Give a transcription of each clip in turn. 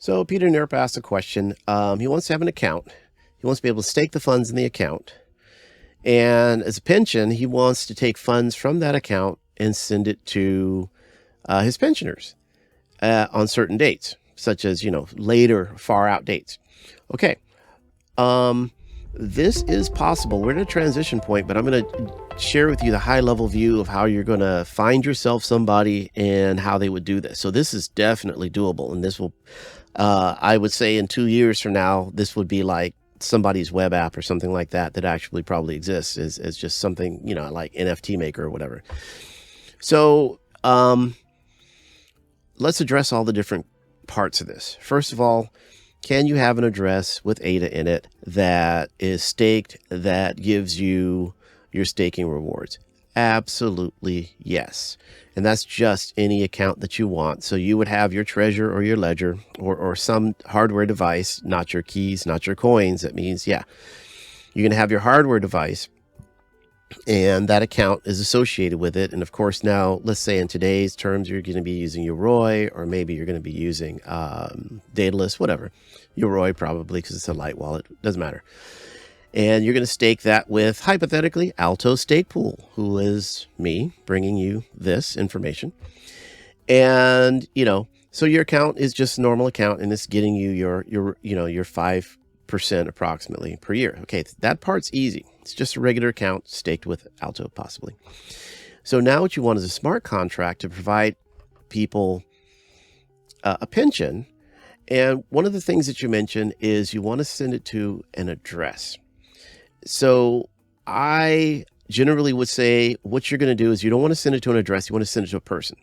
So Peter Nerp asked a question. He wants to have an account. He wants to be able to stake the funds in the account. And as a pension, he wants to take funds from that account and send it to his pensioners on certain dates, such as, later, far out dates. Okay. This is possible. We're at a transition point, but I'm going to share with you the high level view of how you're going to find yourself somebody and how they would do this. So this is definitely doable. And this will, I would say in 2 years from now, this would be like somebody's web app or something like that actually probably exists as just something, like NFT maker or whatever. So let's address all the different parts of this. First of all, can you have an address with ADA in it that is staked, that gives you your staking rewards? Absolutely yes. And that's just any account that you want. So you would have your Treasure or your Ledger or some hardware device, not your keys, not your coins. That means, yeah, you're going to have your hardware device and that account is associated with it. And of course, now let's say in today's terms, you're going to be using Yoroi, or maybe you're going to be using Daedalus, whatever. Yoroi probably, because it's a light wallet, doesn't matter. And you're going to stake that with, hypothetically, Alto Stake Pool, who is me bringing you this information. And, so your account is just a normal account, and it's getting you your 5% approximately per year. Okay, that part's easy. It's just a regular account staked with Alto, possibly. So now what you want is a smart contract to provide people a pension. And one of the things that you mentioned is you want to send it to an address. So I generally would say what you're going to do is you don't want to send it to an address. You want to send it to a person.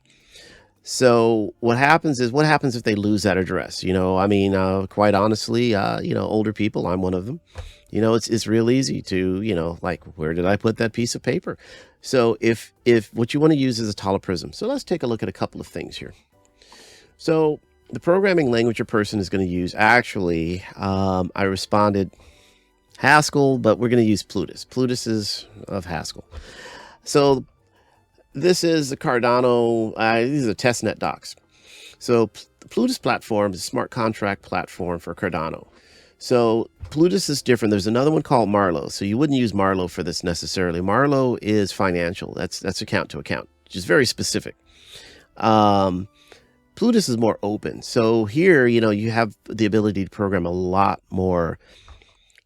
So what happens if they lose that address? Quite honestly, older people, I'm one of them. It's real easy to, like, where did I put that piece of paper? So if what you want to use is Atala Prism. So let's take a look at a couple of things here. So the programming language your person is going to use, actually, I responded Haskell, but we're going to use Plutus. Plutus is of Haskell. So this is the Cardano, these are testnet docs. So the Plutus platform is a smart contract platform for Cardano. So Plutus is different. There's another one called Marlowe. So you wouldn't use Marlowe for this necessarily. Marlowe is financial. That's account to account, which is very specific. Plutus is more open. So here, you have the ability to program a lot more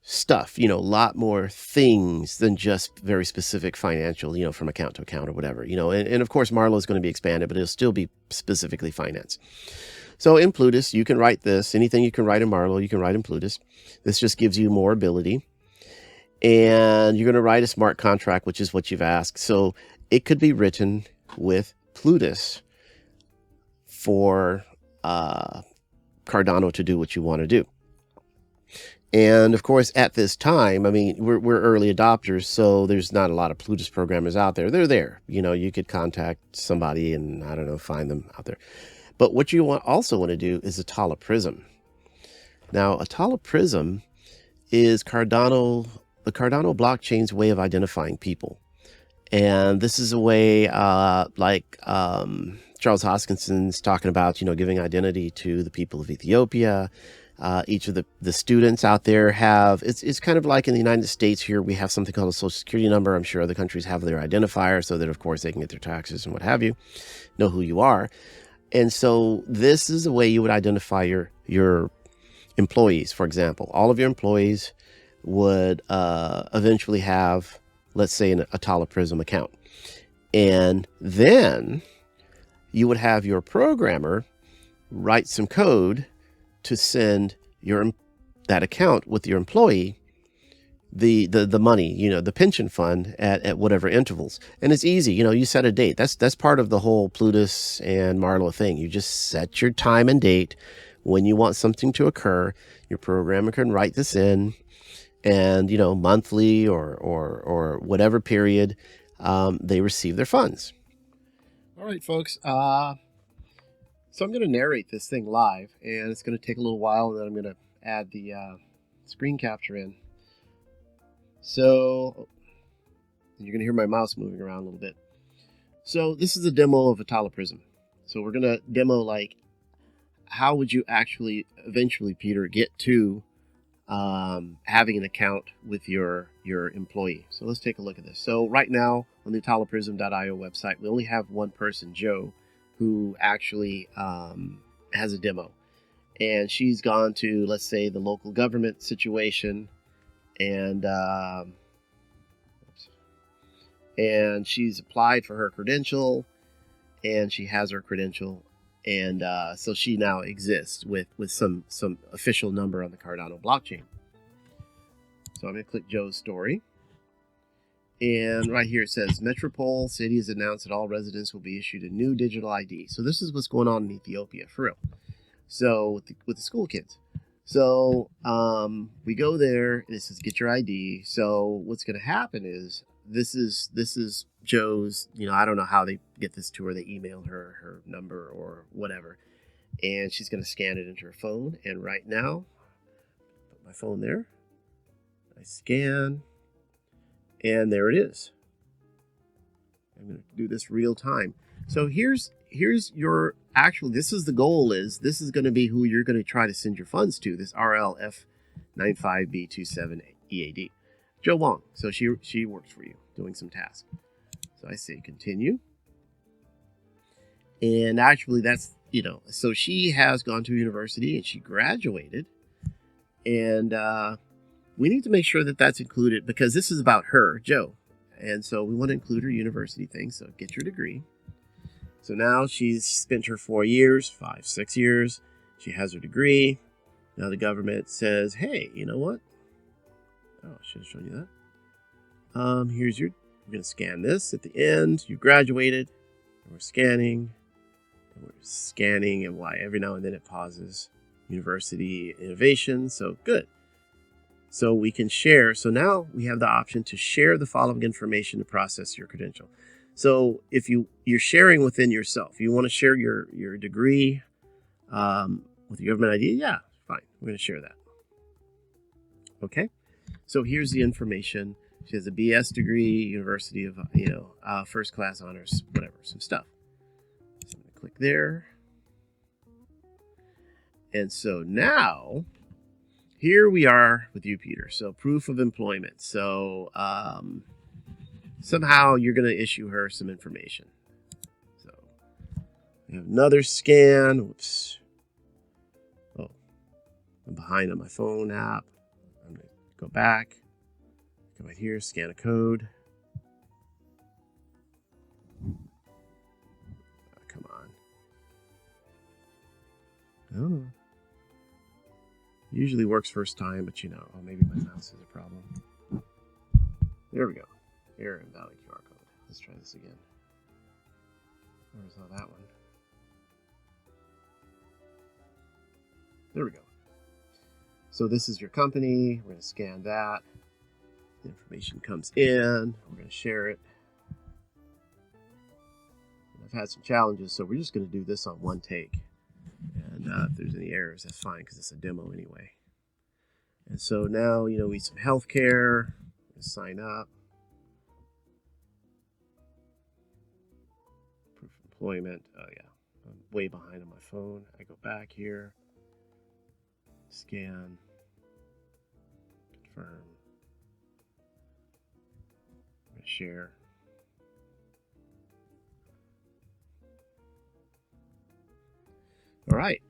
stuff, a lot more things than just very specific financial, from account to account or whatever, and of course, Marlowe is going to be expanded, but it'll still be specifically finance. So in Plutus, you can write this. Anything you can write in Marlowe, you can write in Plutus. This just gives you more ability. And you're going to write a smart contract, which is what you've asked. So it could be written with Plutus for Cardano to do what you want to do. And of course, at this time, we're early adopters, so there's not a lot of Plutus programmers out there. They're there. You could contact somebody and, find them out there. But what you also want to do is Atala Prism. Now, Atala Prism is the Cardano blockchain's way of identifying people. And this is a way Charles Hoskinson's talking about, giving identity to the people of Ethiopia. Each of the students out there have, it's kind of like in the United States here, we have something called a social security number. I'm sure other countries have their identifier so that, of course, they can get their taxes and what have you, know who you are. And so this is the way you would identify your employees. For example, all of your employees would eventually have, let's say, an Atala Prism account. And then you would have your programmer write some code to send that account with your employee the money, the pension fund at whatever intervals. And it's easy, you set a date. That's part of the whole Plutus and Marlowe thing. You just set your time and date when you want something to occur. Your programmer can write this in, and monthly or whatever period they receive their funds. All right, folks. So I'm going to narrate this thing live, and it's going to take a little while, and then I'm going to add the screen capture in. So you're going to hear my mouse moving around a little bit. So this is a demo of Atala Prism. So we're going to demo like how would you actually eventually, Peter, get to having an account with your employee? So let's take a look at this. So right now on the AtalaPrism.io website, we only have one person, Joe, who actually has a demo. And she's gone to, let's say, the local government situation, and she's applied for her credential, and she has her credential, and so she now exists with some official number on the Cardano blockchain. So I'm going to click Joe's story, and right here it says Metropole City has announced that all residents will be issued a new digital ID. So this is what's going on in Ethiopia for real. So with the school kids. So we go there and it says get your ID. So what's going to happen is this is Joe's, I don't know how they get this to her. They emailed her number or whatever, and she's going to scan it into her phone. And right now, put my phone there. I scan, and there it is. I'm going to do this real time. So here's your actual, this is the goal, this is going to be who you're going to try to send your funds to, this RLF95B27EAD. Joe Wong. So she works for you doing some tasks. So I say continue. And actually that's, so she has gone to university and she graduated. And we need to make sure that that's included because this is about her, Joe. And so we want to include her university thing. So get your degree. So now she's spent her 4 years, 5, 6 years. She has her degree. Now the government says, hey, you know what? Oh, I should have shown you that. We're going to scan this at the end. You graduated. And we're scanning. And why every now and then it pauses. University innovation. So good. So we can share. So now we have the option to share the following information to process your credential. So if you're sharing within yourself, you want to share your degree with your government ID, yeah, fine. We're going to share that. Okay. So here's the information. She has a BS degree, University of, first class honors, whatever, some stuff. So I'm going to click there. And so now, here we are with you, Peter. So proof of employment. So somehow you're going to issue her some information. So we have another scan. Oops. Oh, I'm behind on my phone app. I'm going to go back. Come right here, scan a code. Come on. I don't know. Usually works first time, but maybe my mouse has a problem. There we go. Error invalid QR code. Let's try this again. Where was that one? There we go. So this is your company. We're going to scan that. The information comes in. We're going to share it. And I've had some challenges, so we're just going to do this on one take. And if there's any errors, that's fine because it's a demo anyway. And so now, we need some healthcare. Sign up. Proof of employment. Oh, yeah. I'm way behind on my phone. I go back here. Scan. Confirm. I'm going to share. All right.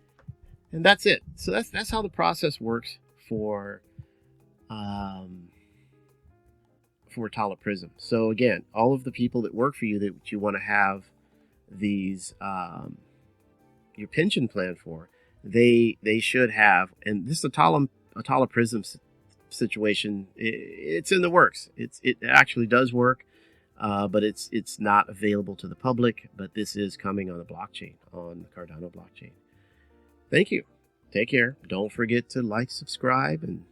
And that's it. So that's how the process works for Atala Prism. So again, all of the people that work for you that you want to have these your pension plan for, they should have, and this Atala Prism situation, it's in the works. It actually does work, but it's not available to the public. But this is coming on the blockchain, on the Cardano blockchain. Thank you. Take care. Don't forget to like, subscribe, and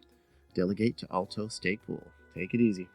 delegate to Alto Stake Pool. Take it easy.